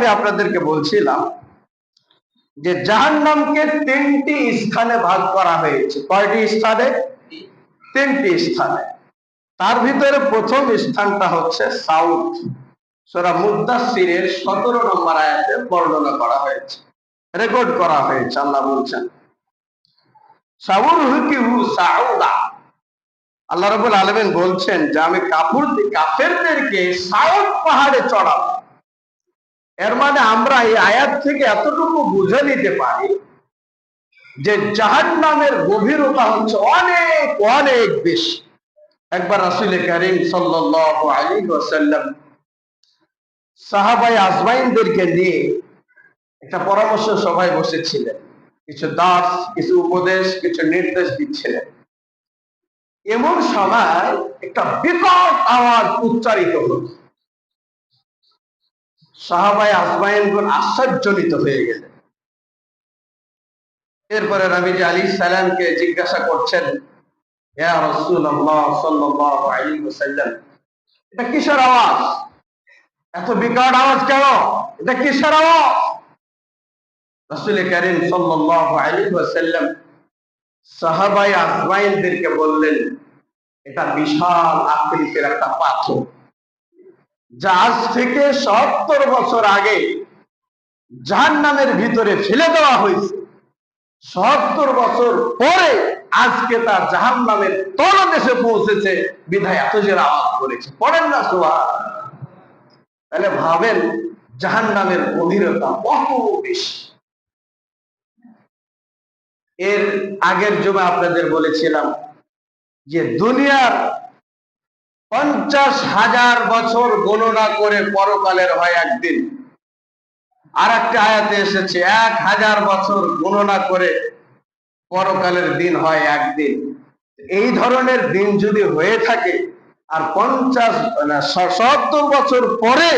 আমি আপনাদেরকে বলছিলাম যে জাহান্নামকে তিনটি স্থানে ভাগ করা হয়েছে। কয়টি স্থানে? তিনটি স্থানে। তার ভিতরে প্রথম স্থানটা হচ্ছে সাউথ, সূরা মুদ্দাসসিরের 17 নম্বর আয়াতে বর্ণনা করা হয়েছে, রেকর্ড করা হয়েছে। আল্লাহ বলছেন সাউরহুকিহু সাউদা। আল্লাহ রাব্বুল আলামিন বলছেন যে আমি কাফেরদেরকে সাউদ পাহাড়ে চড়াবো। এর মানে আমরা এই আয়াত থেকে এতটুকু বুঝে নিতে পারি যে জাহান্নামের গভীরতা হচ্ছে অনেক অনেক বেশি। একবার রাসূল কারীম সাল্লাল্লাহু আলাইহি ওয়াসাল্লাম সাহাবায়ে আজমাইনদেরকে নিয়ে একটা পরামর্শ সভায় বসেছিলেন, কিছু দাস, কিছু উপদেশ, কিছু নির্দেশ দিচ্ছিলেন। এমন সময় একটা বিকট আওয়াজ উচ্চারিত হলো। সাহাবায়ে আজমাইনগণ আশ্চর্যজনিত হয়ে গেলেন। এরপরে নবীজি আলাইহিস সালামকে জিজ্ঞাসা করছেন, ইয়া রাসূলুল্লাহ সাল্লাল্লাহু আলাইহি ওয়াসাল্লাম, এটা কিসের আওয়াজ? এত বিকট আওয়াজ কেন? এটা কিসের আওয়াজ? রাসূল কারীম সাল্লাল্লাহু আলাইহি ওয়াসাল্লাম সাহাবায়ে আজমাইনদেরকে বললেন, এটা বিশাল আকৃতির একটা পাথর, যা আজ থেকে ৭০ বছর আগে জাহান্নামের ভিতরে ফেলে দেওয়া হয়েছে। ৭০ বছর পরে আজকে তা জাহান্নামের তলদেশে পৌঁছেছে, বিধায় এত জোরে আওয়াজ করেছে। পড়েন না সুবহানাল্লাহ। তাহলে ভাবেন জাহান্নামের গভীরতা কত বেশি। এর আগের জমে আপনাদের বলেছিলাম যে দুনিয়ার ৫০,০০০ বছর গণনা করে পরকালের হয় একদিন। আর একটা আয়াতে এসেছে ১,০০০ বছর গণনা করে পরকালের দিন হয় একদিন। এই ধরনের দিন যদি হয়ে থাকে আর ৭০ বছর পরে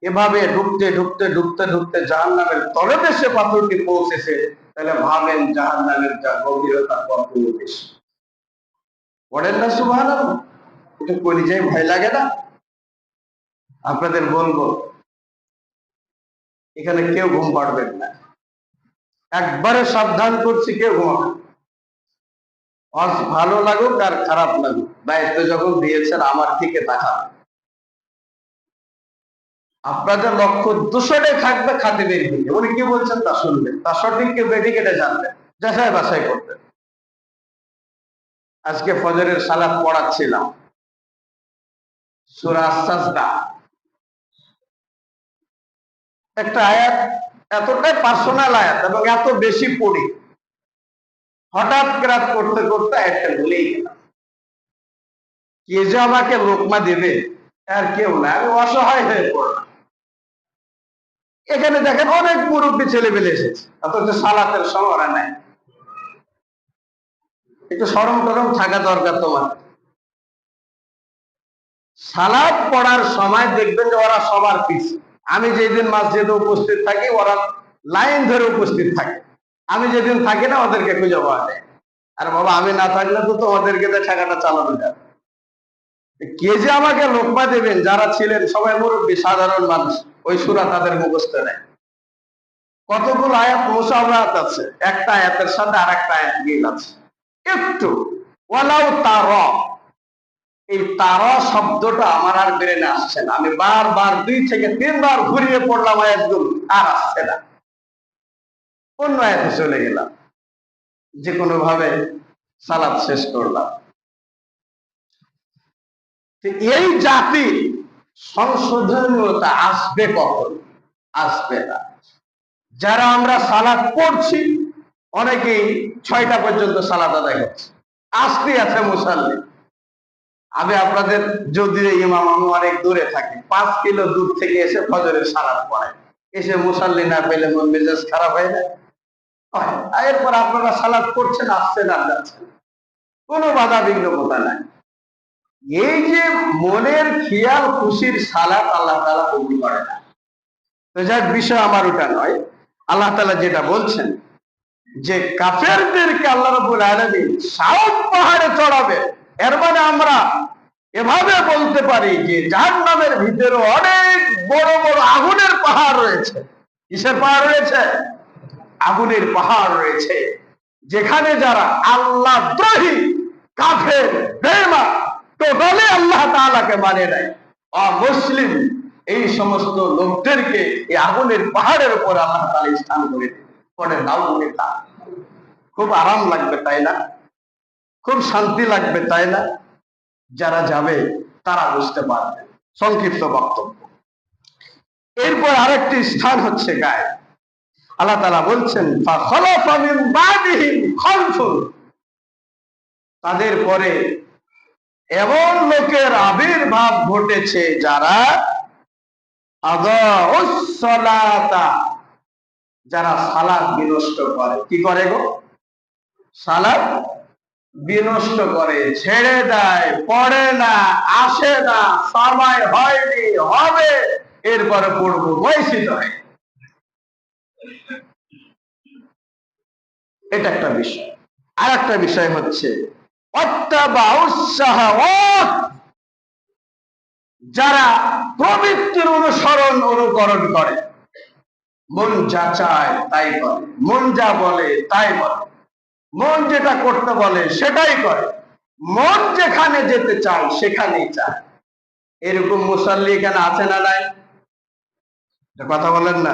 এভাবে ঢুকতে ঢুকতে ঢুকতে ঢুকতে জাহান্নামের তলদেশে পাথরটি পৌঁছেছে, তাহলে ভাবেন জাহান্নামের যা গভীরতা কত বেশি। পড়েন না সুবহানাল্লাহ। একটু কলিজায় ভয় লাগে না? আপনাদের বলবো, এখানে কেউ ঘুম পাড়বেন না, একবারে সাবধান করছি, কেউ ঘুমাবেন। আজ ভালো লাগুক আর খারাপ লাগুক, দায়িত্ব যখন দিয়েছেন আমার দিকে তাকান। আপনাদের লক্ষ্য দুশোটাই থাকবে, খাতে বের হয়ে উনি কি বলছেন তা শুনবেন, তা সঠিককে বেঠিকেটে জানবেন, যাচাই বাছাই করবেন। আজকে ফজরের সালাত পড়াচ্ছিলাম, সূরা আস-সাজদা একটা আয়াত, এতটাই পার্সোনাল আয়াত এবং এত বেশি পড়ি, হঠাৎ কেরাত করতে করতে একটা ভুলেই গেলাম। কে যে আমাকে লোকমা দেবে আর কেউ না, আমি অসহায় হয়ে পড়লাম। এখানে দেখেন অনেক মুরব্বী ছেলে পেলে এসেছে, অথচ সালাতের সময় নাই। একটু শরম টরম থাকা দরকার তোমার। সালাত পড়ার সময় দেখবেন যে ওরা সবার পিছে। আমি যেদিন মসজিদে উপস্থিত থাকি ওরা লাইন ধরে উপস্থিত থাকে, আমি যেদিন থাকি না ওদেরকে খুঁজে পাওয়া যায়। আর বাবা আমি না থাকলে তো তোমাদেরকে টাকাটা চালানো যাবে। কে যে আমাকে লোকমা দেবেন, যারা ছিলেন সবাই মুরব্বী সাধারণ মানুষ, ওই সূরা তাদের মুখস্থ নেই। কতগুলো আয়াত মুসাওয়াত আছে, একটা আয়াতের সাথে আর একটা আয়াত মিল আছে একটু। ওয়ালাউ তারা, এই তারা শব্দটা আমার আর ব্রেনে আসছে না। আমি বারবার ২ থেকে ৩ বার ঘুরিয়ে পড়লাম আয়াতগুলো, আর আসছে না। অন্য আয়াতে চলে গেলাম, যে কোনো ভাবে সালাত শেষ করলাম। এই জাতি সংশোধনীয়তা আসবে কখন? আসবে না। যারা আমরা সালাত পড়ছি, অনেকেই ৬টা পর্যন্ত সালাত আদায় করছে, আসতে আছে মুসাল্লি। আমি আপনাদের যদি ইমাম, আমি অনেক দূরে থাকি, ৫ কিলো দূর থেকে এসে ফজরের সালাত পড়ায়, এসে মুসাল্লি না পেলে মন মেজাজ খারাপ হয় না? এরপর আপনারা সালাত করছেন, আসছেন আর যাচ্ছেন, কোনো বাধা বিঘ্নতা নাই। এই যে মনের খেয়াল খুশির সালাত আল্লাহ তাআলা কবুল করে না। তো যার বিষয় আমার ওটা নয়। আল্লাহ তাআলা যেটা বলছেন যে কাফেরদেরকে আল্লাহ রাব্বুল আলামিন সাউদ পাহাড়ে চড়াবে, এর মানে আমরা এভাবে বলতে পারি যে জাহান্নামের ভিতরে অনেক বড় বড় আগুনের পাহাড় রয়েছে। কিসের পাহাড় রয়েছে? আগুনের পাহাড় রয়েছে, যেখানে যারা আল্লাহ দ্রোহী, কাফের, বেঈমান, টোটালি আল্লাহ তাআলাকে মানে নাই, অমুসলিম, এই সমস্ত লোকদেরকে এই আগুনের পাহাড়ের উপর আল্লাহ তাআলা স্থান করে পড়ে নাউজুবিল্লাহ। খুব আরাম লাগবে তাই না? খুব শান্তি লাগবে তাই না? যারা যাবে তারা বুঝতে পারবে। সংক্ষিপ্ত বক্তব্য। এরপর আরেকটি স্থান হচ্ছে গায়ে। আল্লাহ তাআলা বলছেন ফাখলাফা মিন বাদিহিম খালফুন, তাদের পরে এমন লোকের আবির্ভাব ঘটেছে যারা আযাউস সালাতা, যারা সালাত বিনষ্ট করে। কি করে গো? সালাত বিনষ্ট করে, ছেড়ে দেয়, পড়ে না, আসে না, সময় হয়নি, হবে, এরপরে পড়বো, বয়সিত হয়। এটা একটা বিষয়। আর একটা বিষয় হচ্ছে যারা প্রবৃত্তির অনুকরণ করে, মন যা চায় তাই করে, মন যা বলে তাই বলে, মন যেটা করতে বলে সেটাই করে, মন যেখানে যেতে চায় সেখানেই চায়। এরকম মুসাল্লি এখানে আছে না নাই? কথা বলেন না,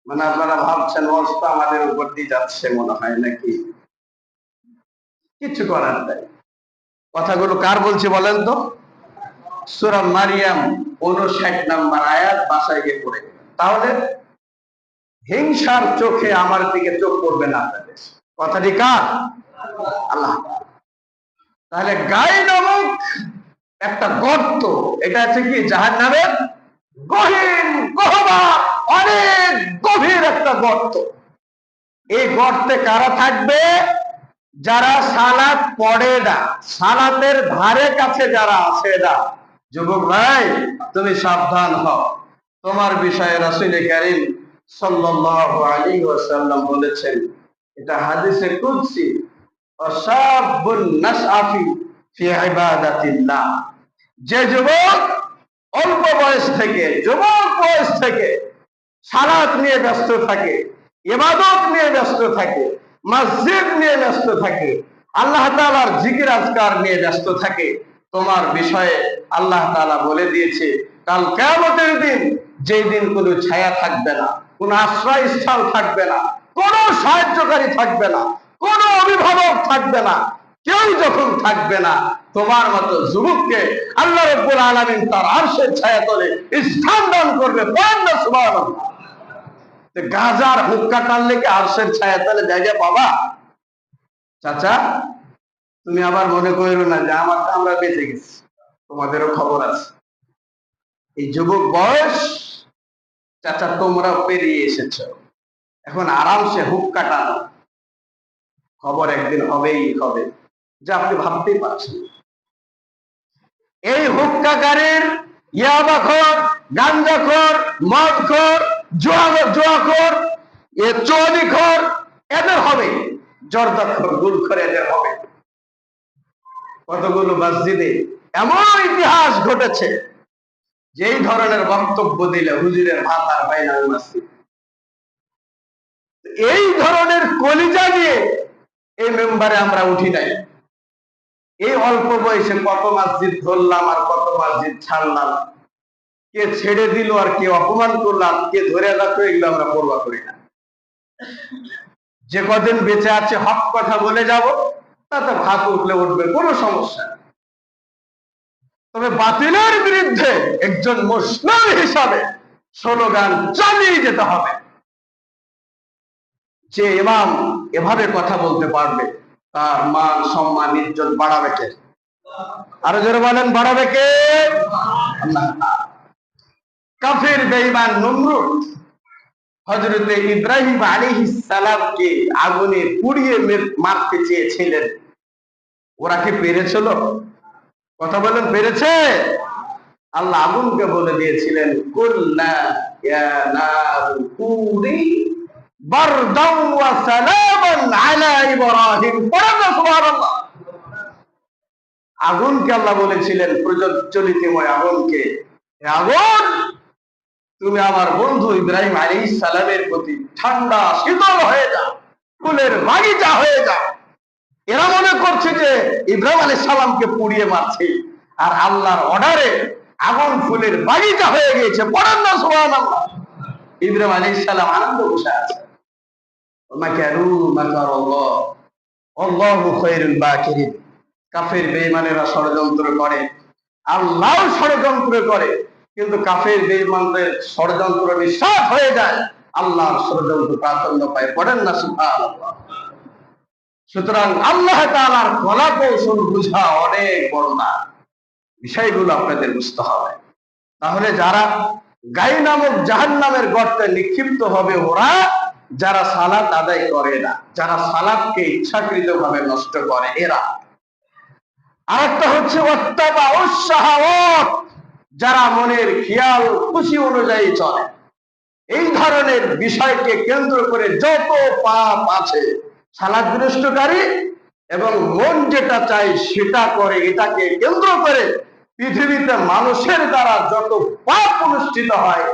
মানে আপনারা ভাবছেন অবস্থা আমাদের উপর দিয়ে যাচ্ছে মনে হয় নাকি? কিছু করার নাই। কথাগুলো কার বলছে বলেন তো? সূরা মারিয়াম 59 নম্বর আয়াত বাসায় গিয়ে পড়ে। তাহলে হিংসার চোখে আমার দিকে চোখ পড়বে না আপনাদের। কথাটি কার? আল্লাহ। তাহলে গায়ে নামক একটা গর্ত, এটা আছে কি জাহান্নামের গহীন গহ্বর, অনেক গভীর একটা গর্ত। এই গর্তে কারা থাকবে? যারা সালাত পড়ে না, সালাতের ধারে কাছে যারা আসে না। যুবক ভাই, তুমি সাবধান হও, তোমার বিষয়ে রাসূল কারীম সাল্লাল্লাহু আলাইহি ওয়াসাল্লাম বলেছেন, এটা হাদিসে কুদসি, আশাবুন নাসআফি ফি ইবাদাতিল্লাহ, যে যুবক অল্প বয়স থেকে, যুবক বয়স থেকে সালাত নিয়ে ব্যস্ত থাকে, ইবাদত নিয়ে ব্যস্ত থাকে, মসজিদ নিয়ে ব্যস্ত থাকে, আল্লাহ তাআলার জিকির আজকার নিয়ে ব্যস্ত থাকে, তোমার বিষয়ে আল্লাহ তাআলা বলে দিয়েছে কাল কিয়ামতের দিন, যেই দিন কোনো ছায়া থাকবে না, কোনো আশ্রয়স্থল থাকবে না, কোনো সাহায্যকারী থাকবে না, কোনো অভিভাবক থাকবে না, কেউ যখন থাকবে না, তোমার মতো যুবককে আল্লাহ রাব্বুল আলামিন তার আরশের ছায়াতলে স্থান দান করবে। বলেন না সুবহানাল্লাহ। গাজার হুক্কা টানলে কি আরশের ছায়াতলে জায়গা পাবা? চাচা, তুমি আবার মনে করো না যে আমারটা আমরা বেঁচে গেছি, তোমাদেরও খবর আছে। এই যুবক বয়স, চাচা তোমরা পেরিয়ে এসেছো, এখন আরামসে হুক্কা টানো, খবর একদিন হবেই হবে, যা আপনি ভাবতেই পারছেন। এই হুক্কাকারীর, ইয়াবাখোর, গাঞ্জাখোর, মদখোর, জুয়াখোর, এ চৌদিখোর, এদের হবে, জর্দাখোর, গুলখোর, এদের হবে। কতগুলো মসজিদে এমন ইতিহাস ঘটেছে, যেই ধরনের বক্তব্য দিলে হুজুরের ভাত আর পায় না মসজিদ। এই ধরনের কলিজা নিয়ে এই মেম্বারে আমরা উঠি নাই। এই অল্প বয়সে কত মসজিদ ধরলাম আর কত মসজিদ ছাড়লাম, কে ছেড়ে দিল আর কে অপমান করলাম, কে ধরে রাখলো, এগুলো আমরা পরোয়া করি না। যে কদিন বেঁচে আছে হক কথা বলে যাব, তাতে ভাত উঠলে উঠবে, কোনো সমস্যা নেই। তবে বাতিলের বিরুদ্ধে একজন মুসলিম হিসাবে স্লোগান চালিয়ে যেতে হবে। যে ইমাম এভাবে কথা বলতে পারবে, তার মান সম্মান ইজ্জত বাড়াবে কে? আরো জোরে বলেন, বাড়াবে কে? আল্লাহ। কাফির বেঈমান নমরুদ হযরতে ইব্রাহিম আলাইহিস সালামকে আগুনে পুড়িয়ে মারতে চেয়েছিলেন। ওরা কি পেরেছিল? কথা বলেন, পেরেছে? আল্লাহ আগুনকে বলে দিয়েছিলেন কুল্লা ইয়া নারু কুনি বারদাও ওয়া সালামান আলা ইব্রাহিম। পড়েন না সুবহানাল্লাহ। আগুনকে আল্লাহ বলেছিলেন, প্রজ্বলিতময় আগুনকে, আগুন তুমি আমার বন্ধু ইব্রাহিম আলাইহিস সালামের প্রতি ঠান্ডা শীতল হয়ে যাও, ফুলের বাগিচা হয়ে যাও। এরা মনে করছে যে ইব্রাহিম আলাইহিস সালামকে পুড়িয়ে মারছে, আর আল্লাহর অর্ডারে আগুন ফুলের বাগিচা হয়ে গিয়েছে। পড়েন না সুবহানাল্লাহ। ইব্রাহিম আলাইহিস সালাম আনন্দ বসে আছে। মাকারু মাকারাল্লাহ আল্লাহু খায়রুল মাকিরিন। কাফের বেঈমানেরা ষড়যন্ত্র করে, আল্লাহ ষড়যন্ত্র করে, কিন্তু কাফের বেঈমানদের ষড়যন্ত্র নিঃশ্বাস হয়ে যায়, আল্লাহর ষড়যন্ত্র প্রাধান্য পায়। পড়েন না সুবহানাল্লাহ। সুতরাং আল্লাহ তাআলার কলা কৌশল বুঝা অনেক বড় না, বিষয়গুলো আপনাদের বুঝতে হবে। তাহলে যারা গাই নামক জাহান্নামের গর্তে নিক্ষিপ্ত হবে ওরা যারা সালাত আদায় করে না, যারা সালাতকে ইচ্ছাকৃতভাবে নষ্ট করে এরা। আরেকটা হচ্ছে ওয়াত্তাবাউস শাহাওয়াত, যারা মনের খেয়াল খুশি অনুযায়ী চলে। এই ধরনের বিষয়কে কেন্দ্র করে যত পাপ আছে, সালাত বিনষ্টকারী এবং মন যেটা চায় সেটা করে, এটাকে কেন্দ্র করে পৃথিবীতে মানুষের দ্বারা যত পাপ অনুষ্ঠিত হয়,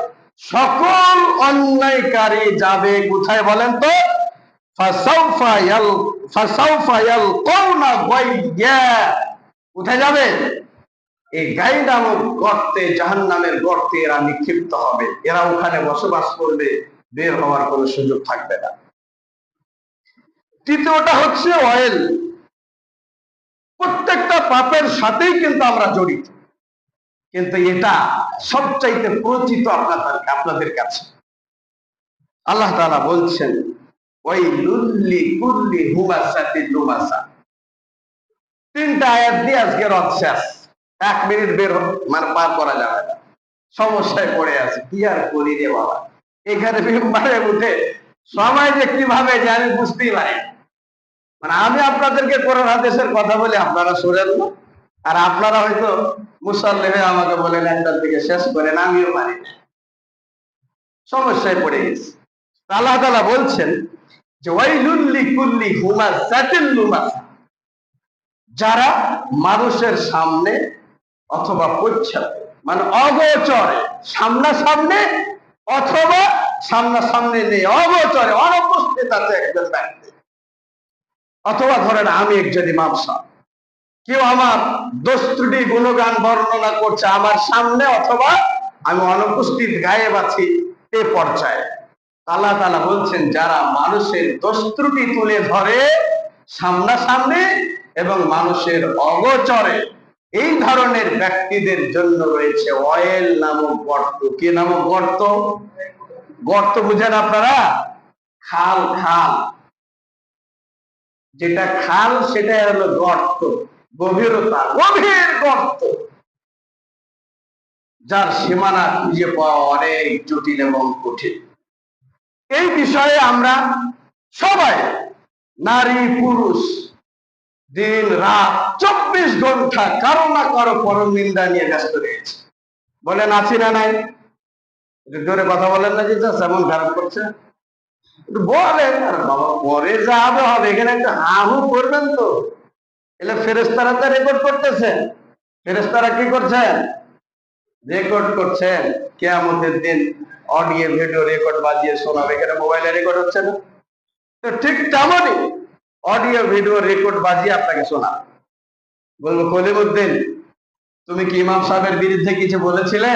সকল অন্যায়কারী যাবে কোথায় বলেন তো? ফাসাউফা ইয়ালকাউনা গায়্যা। কোথায় যাবে? এই গাই নামক গর্তে, জাহান্নামের গর্তে এরা নিক্ষিপ্ত হবে। এরা ওখানে বসবাস করবে, বের হওয়ার কোনো সুযোগ থাকবে না। তৃতীয়টা হচ্ছে অয়েল। প্রত্যেকটা পাপের সাথেই কিন্তু আমরা জড়িত, কিন্তু এটা সবচাইতে পরিচিত আপনাদের কাছে। আল্লাহ তাআলা বলছেন ওয়াইলুল লিকুল্লি হুমাযাতিন লুমাযা। তিনটা আয়াত দিয়ে আজকে রদ শেষ। 1 মিনিট বের মানে পার করা যাবে না, সমস্যায় পড়ে আছে। কি আর করি রে বাবা, এখানে মেম্বারে উঠে সময় যে কিভাবে যে আমি বুঝতেই পারি। মানে আমি আপনাদেরকে কোরআন হাদিসের কথা বলি, আপনারা শোনেন না, আর আপনারা হয়তো মুসাল্লিমে আমাকে বলেন একটার দিকে শেষ করেন, আমিও পারি না, সমস্যায় পড়ে গেছি। আল্লাহ তাআলা বলছেন যে ওয়াইলুল লিকুল্লি হুমাযাতিন লুমাযা, যারা মানুষের সামনে অথবা পশ্চাতে মানে অগোচরে, সামনাসামনি অথবা সামনাসামনি নেই, অগোচরে অনুপস্থিত আছে একজন ব্যক্তি, অথবা ধরেন আমি একজন ইমাম সাহেব, কেউ আমার দোষ ত্রুটি গুণগান বর্ণনা করছে আমার সামনে, অথবা আমি অনুপস্থিত গায়েব আছি এ পর্যায়ে। আল্লাহ তাআলা বলছেন যারা মানুষের দোষ ত্রুটি তুলে ধরে সামনাসামনি এবং মানুষের অগোচরে, এই ধরনের ব্যক্তিদের জন্য রয়েছে অয়েল নামক গর্ত। কি নামক গর্ত? গর্ত বুঝেন আপনারা? খাল, খাল যেটা খাল সেটা হলো গর্ত, গভীরতা, গভীর গর্ত, যার সীমানা খুঁজে পাওয়া অনেক জটিল এবং কঠিন। এই বিষয়ে আমরা সবাই, নারী পুরুষ, দিন রাত 24 ঘন্টা কারো না কারো পরনিন্দা নিয়ে ব্যস্ত রয়েছে। বলেন আছি না নাই? জোরে কথা বলেন না যে এমন খারাপ করছে, বলেন। আর বাবা পরে যা হবে হবে, এখানে একটা হাহু করবেন তো। এলে ফেরেশতারা তো রেকর্ড করতেছেন। ফেরেশতারা কি করছেন? রেকর্ড করছেন। কিয়ামতের দিন অডিও ভিডিও রেকর্ড বাজিয়ে শোনাবে। এখানে মোবাইলে রেকর্ড হচ্ছে না? তো ঠিক তেমনই অডিও ভিডিও রেকর্ড বাজিয়ে আপনাকে শোনা বলবো, কলিমুদ্দিন তুমি কি ইমাম সাহেবের বিরুদ্ধে কিছু বলেছিলে?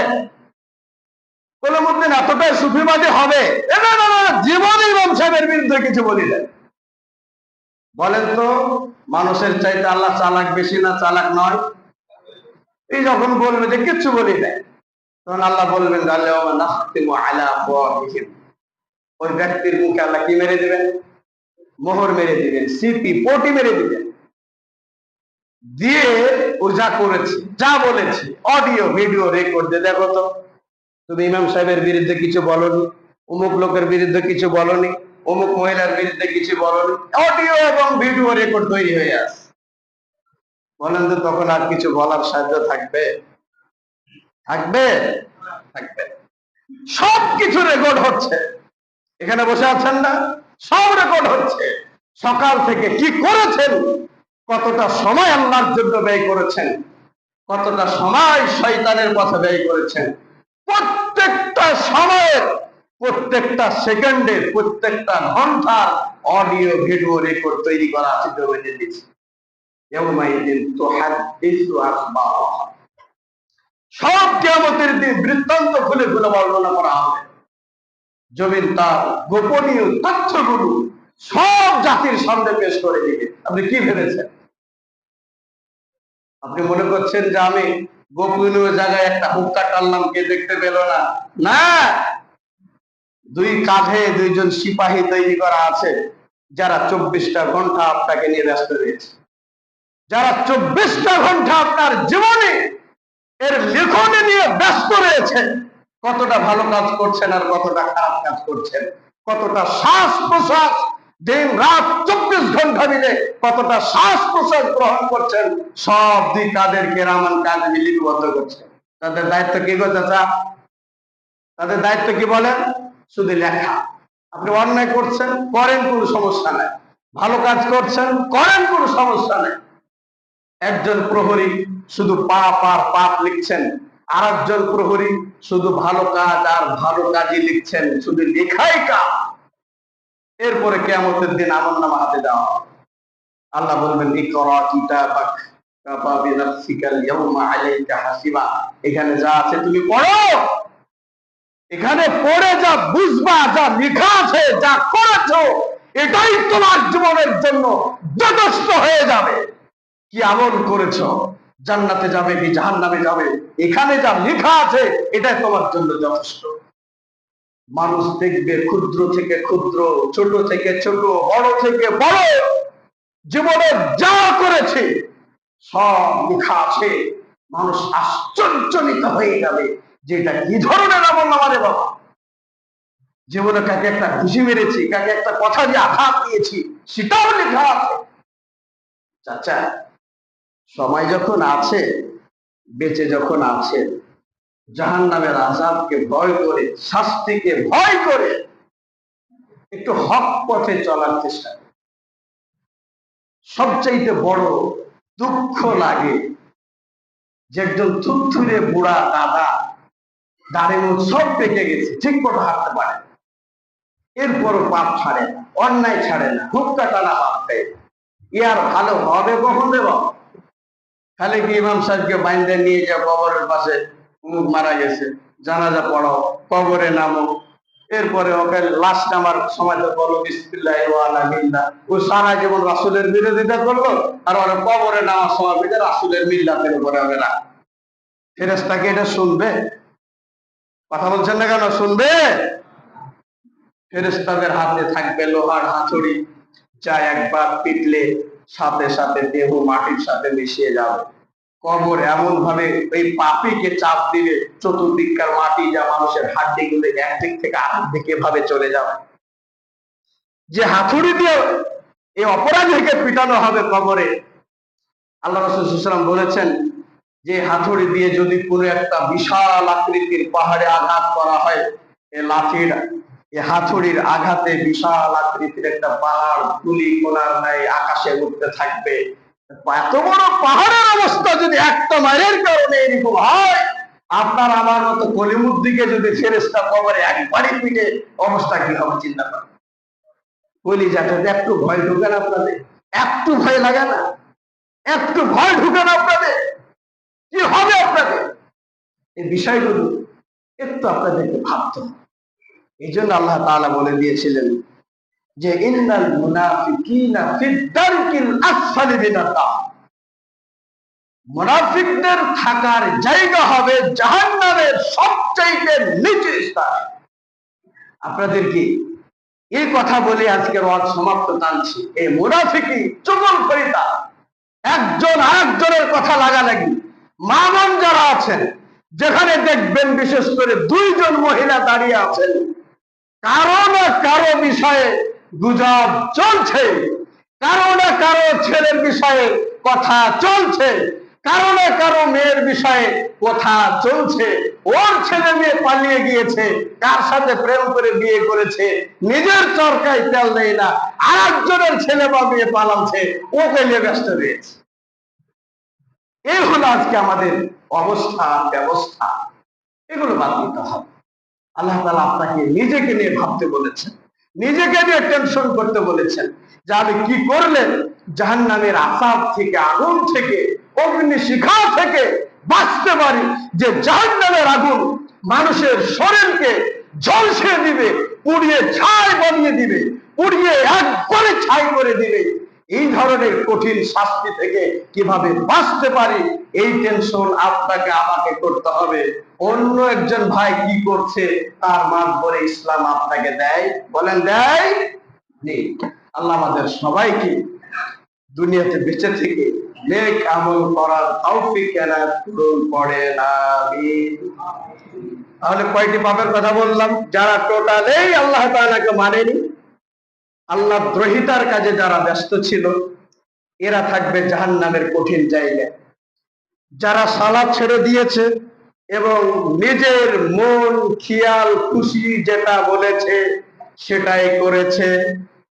কলিমুদ্দিন এতটাই সুফিবাদী হবে, জীবনে ইমাম সাহেবের বিরুদ্ধে কিছু বলিলেন। বলেন তো মানুষের চাইতে আল্লাহ চালাক বেশি না চালাক নয়? এই যখন বলবে যে কিচ্ছু বলি নাই, তখন আল্লাহ বলবেন ওই ব্যক্তির মুখে আল্লাহ কি মেরে দিবেন? মোহর মেরে দিবেন, সিপি পটি মেরে দিবেন। দিয়ে ও যা করেছে, যা বলেছে অডিও ভিডিও রেকর্ড দিয়ে, দেখো তো তুমি ইমাম সাহেবের বিরুদ্ধে কিছু বলনি, অমুক লোকের বিরুদ্ধে কিছু বলনি, অমুক মহিলার বিরুদ্ধে কিছু বলনি। অডিও এবং ভিডিও রেকর্ড তৈরি হয়ে আছে। বলেন তো তখন আর কিছু বলার সাহায্য থাকবে? থাকবে? থাকবে। সবকিছু রেকর্ড হচ্ছে। এখানে বসে আছেন না, সব রেকর্ড হচ্ছে। সকাল থেকে কি করেছেন কতটা সময় আল্লাহর জন্য ব্যয় করেছেন, কতটা সময় শয়তানের পথে ব্যয় করেছেন। প্রত্যেকটা সময়ের, প্রত্যেকটা সেকেন্ডের, প্রত্যেকটা ঘন্টার অডিও ভিডিও রেকর্ড তৈরি করা আছে জমিনে দিচ্ছে। সব কিয়ামতের দিন বৃত্তান্ত খুলে খুলে বর্ণনা করা হবে। জমিন তার গোপনীয় তথ্যগুলো সব জাতির সামনে পেশ করে দিবে। আপনি কি ভেবেছেন? আপনি মনে করছেন যে আমি গোপনীয় জায়গায় একটা হুক্কা টানলাম, কে দেখতে পেল না? না, দুই কাঁধে দুইজন সিপাহী তৈরি করা আছে, যারা 24টা ঘন্টা আপনাকে নিয়ে ব্যস্ত রয়েছে, যারা 24টা ঘন্টা আপনার জীবনে এর লেখনে নিয়ে ব্যস্ত রয়েছে। কতটা ভালো কাজ করছেন আর কতটা খারাপ কাজ করছেন, কতটা শ্বাস প্রশ্বাস দিন রাত 24 ঘন্টা মিলে কতটা শ্বাস প্রশ্বাস গ্রহণ করছেন, সব দুই কাদের কেরামান কাজে লিপিবদ্ধ করছেন। তাদের দায়িত্ব কি গো চাচা? তাদের দায়িত্ব কি বলেন? শুধু লেখা। আপনি অন্যায় করছেন, করেন, কোনো সমস্যা নাই। ভালো কাজ করছেন, করেন, কোনো সমস্যা নাই। একজন প্রহরী শুধু পাপ আর পাপ লিখছেন, আর একজন প্রহরী শুধু ভালো কাজ আর ভালো কাজই লিখছেন, শুধু লেখাই কাজ। এরপরে কিয়ামতের দিন আমলনামা হাতে দেওয়া হবে। আল্লাহ বলবেন, ইকরা কিতাবাক কাফা বিনাফসিকাল ইয়াউমা আলাইকা হাসিবা। এখানে যা আছে তুমি পড়ো, এখানে পড়ে যা বুঝবা, যা লেখা আছে, যা করেছো, এটাই তোমার জীবনের জন্য যথেষ্ট হয়ে যাবে। কি আমল করেছো, জান্নাতে যাবে কি জাহান্নামে যাবে, এখানে যা লেখা আছে এটাই তোমার জন্য যথেষ্ট। মানুষ দেখবে ক্ষুদ্র থেকে ক্ষুদ্র, ছোট থেকে ছোট, বড় থেকে বড়, জীবনে যা করেছে সব লেখা আছে। মানুষ আশ্চর্যজনিত হয়ে যাবে যে এটা কি ধরনের আমলনামা রে বাবা। জীবনে কাকে একটা ঘুষি মেরেছি, কাকে একটা কথা দিয়ে আঘাত দিয়েছি, সেটাও লেখা আছে। চাচা, সময় যখন আছে, বেঁচে যখন আছে, জাহান্নামের আযাবকে ভয় করে, শাস্তিকে ভয় করে একটু হক পথে চলার চেষ্টা করে। সবচাইতে বড় দুঃখ লাগে যে একজন থুরথুরে বুড়া দাদা, দাড়ি মুখ সব পেকে গেছে, ঠিক মতো হাঁটতে পারে, এরপরও পাপ ছাড়ে না, অন্যায় ছাড়ে না, হুক্কা টানা পাপ দেয়। ইয়ার ভালো হবে কখন দেব? খালি কি ইমাম সাহেবকে বাইন্দে নিয়ে যাও কবরের পাশে, মুখ মারা গেছে, জানাজা পড়াও, কবরে নামো, এরপরে ওকে লাশ নামার সময় তো বলো বিসমিল্লাহ ওয়া আলা মিল্লাহ। ও সারা জীবন রাসূলের বিরোধিতা করলো, আর ওরা কবরে নামার সময় বলে রাসূলের মিল্লাতের উপরে হবে না। ফেরেশতা কি এটা শুনবে? কথা বলছেন না কেন? শুনবে? ফেরেশতাদের হাতে থাকবে লোহার হাতুড়ি, যা একবার পিটলে সাথে সাথে দেহ মাটির সাথে মিশিয়ে যাবে। কবর এমন ভাবে ওই পাপীকে চাপ দিবে, চতুর্দিককার মাটি যা মানুষের হাড্ডি গুলো একদিক থেকে আরেক দিকে ভাবে চলে যাবে। যে হাতুড়ি দিয়ে এই অপরাধীকে পিটানো হবে কবরে, আল্লাহ রাসূল সাল্লাল্লাহু আলাইহি ওয়াসাল্লাম বলেছেন যে হাতুড়ি দিয়ে যদি কোনো একটা বিশাল আকৃতির পাহাড়ে আঘাত করা হয়, এই লাঠির এই হাতুড়ির আঘাতে বিশাল আকৃতির একটা পাহাড় তুলি কোনার ন্যায় আকাশে উঠতে থাকবে। এত বড় পাহাড়ের অবস্থা যদি একটা মারের কারণে এরকম হয়, আপনার আমার মতো কলিমুদ্দিকে যদি ফেরেশতা কবরে একবারই পিটে, অবস্থা কি হবে চিন্তা করেন। কলিজাটাতে একটু ভয় ঢুকে না আপনাদের? একটু ভয় লাগে না? একটু ভয় ঢুকে না আপনাদের? কি হবে আপনাদের? এই বিষয়গুলো একটু আপনাদেরকে ভাবতে হবে। এই জন্য আল্লাহ তাআলা বলে দিয়েছিলেন যে ইন্নাল মুনাফিকিনা ফিদ দারকিল আসফালি মিনান নার। মুনাফিকদের থাকার জায়গা হবে জাহান্নামের সবচাইতে নিচের স্থান। আপনাদের কি এই কথা বলে আজকের ওয়াজ সমাপ্ত টানছি। এই মুনাফিকি চুগলখড়িতা, একজন আরেকজনের কথা লাগালাগি। মা বোন যারা আছেন, যেখানে দেখবেন বিশেষ করে দুইজন মহিলা দাঁড়িয়ে আছেন, কারো না কারো বিষয়ে গুজব চলছে, কারো না কারো ছেলের বিষয়ে কথা চলছে, কারো না কারো মেয়ের বিষয়ে কথা চলছে, ওর ছেলে মেয়ে পালিয়ে গিয়েছে, কার সাথে প্রেম করে বিয়ে করেছে, নিজের চরকায় তেল দেয় না, আর একজনের ছেলে বা মেয়ে পালাচ্ছে, ওকে নিয়ে ব্যস্ত রয়েছে। এই হলো আজকে আমাদের অবস্থা, ব্যবস্থা। এগুলো বাদ দিতে হবে। আল্লাহ তাআলা আপনাকে নিজেকে নিয়ে ভাবতে বলেছেন, নিজেকে নিয়ে টেনশন করতে বলেছেন যে আমি কি করলে জাহান্নামের আযাব থেকে, আগুন থেকে, অগ্নি শিখা থেকে বাঁচতে পারি। যে জাহান্নামের আগুন মানুষের শরীরকে ঝলসে দিবে, পুড়িয়ে ছাই বানিয়ে দিবে, পুড়িয়ে একবারে ছাই করে দিবে। এই ধরনের কঠিন শাস্তি থেকে কিভাবে বাঁচতে পারি, এই টেনশন আপনাকে আমাকে করতে হবে। অন্য একজন ভাই কি করছে তার মাঝবরে ইসলাম আপনাকে দেয়? বলেন দেয়? নেই। আল্লাহ আমাদের সবাইকে দুনিয়াতে বেঁচে থেকে নেক আমল করার তৌফিক এনায়েত করুন, পড়েন আমিন। তাহলে কয়টি পাপের কথা বললাম? যারা টোটালেই আল্লাহ তাআলাকে মানেনি, আল্লাহ দ্রোহিতার কাজে যারা ব্যস্ত ছিল, এরা থাকবে জাহান্নামের কঠিন জায়গায়। যারা সালাত ছেড়ে দিয়েছে এবং নিজের মন খেয়াল খুশি যেটা বলেছে সেটাই করেছে,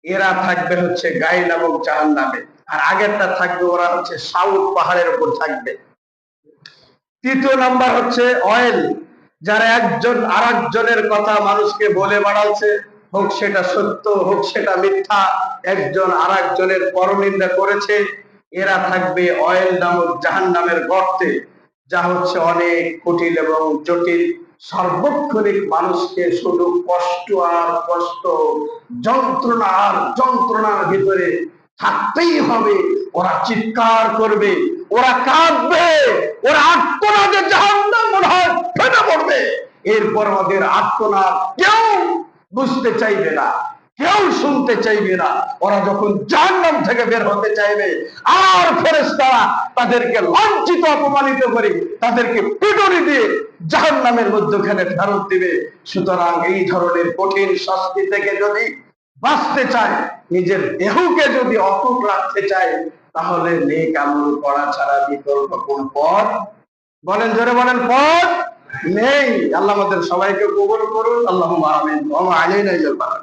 এরা থাকবে হচ্ছে গাই নামক জাহান্নামে। আর আগেরটা থাকবে, ওরা হচ্ছে সাউথ পাহাড়ের উপর থাকবে। তৃতীয় নাম্বার হচ্ছে অয়েল, যারা একজন আর একজনের কথা মানুষকে বলে বেড়াচ্ছে, হোক সেটা সত্য হোক সেটা মিথ্যা, একজন আর একজনের পরনিন্দা করেছে, এরা থাকবে অয়েল নামক জাহান্নামের গর্তে, যা হচ্ছে অনেক কঠিন এবং জটিল। সার্বক্ষণিক মানুষকে শুধু কষ্ট আর কষ্ট, যন্ত্রণা আর যন্ত্রণার ভিতরে থাকতেই হবে। ওরা চিৎকার করবে, ওরা কাঁদবে, ওরা আর্তনাদে জাহান্নাম মনে হয় ফেটে পড়বে। এরপর ওদের আর্তনাদ কেউ বুঝতে চাইবে না, কেউ শুনতে চাইবে না। ওরা যখন জাহান্নাম থেকে বের হতে চাইবে, আর ফেরেশতারা তাদেরকে লাঞ্ছিত অপমানিত করে তাদেরকে পিটুনি দিয়ে জাহান্নামের মধ্যখানে ফেরত দিবে। সুতরাং এই ধরনের কঠিন শাস্তি থেকে যদি বাঁচতে চায়, নিজের দেহকে যদি অটুট রাখতে চায়, তাহলে নেক আমল করা ছাড়া বিকল্প কোন পথ? বলেন, জোরে বলেন, পথ নেই। আল্লাহ আমাদের সবাইকে কবুল করুন। আল্লাহুম্মা আমিন। ওয়া মা আলাইনা ইল্লাল বালাগ।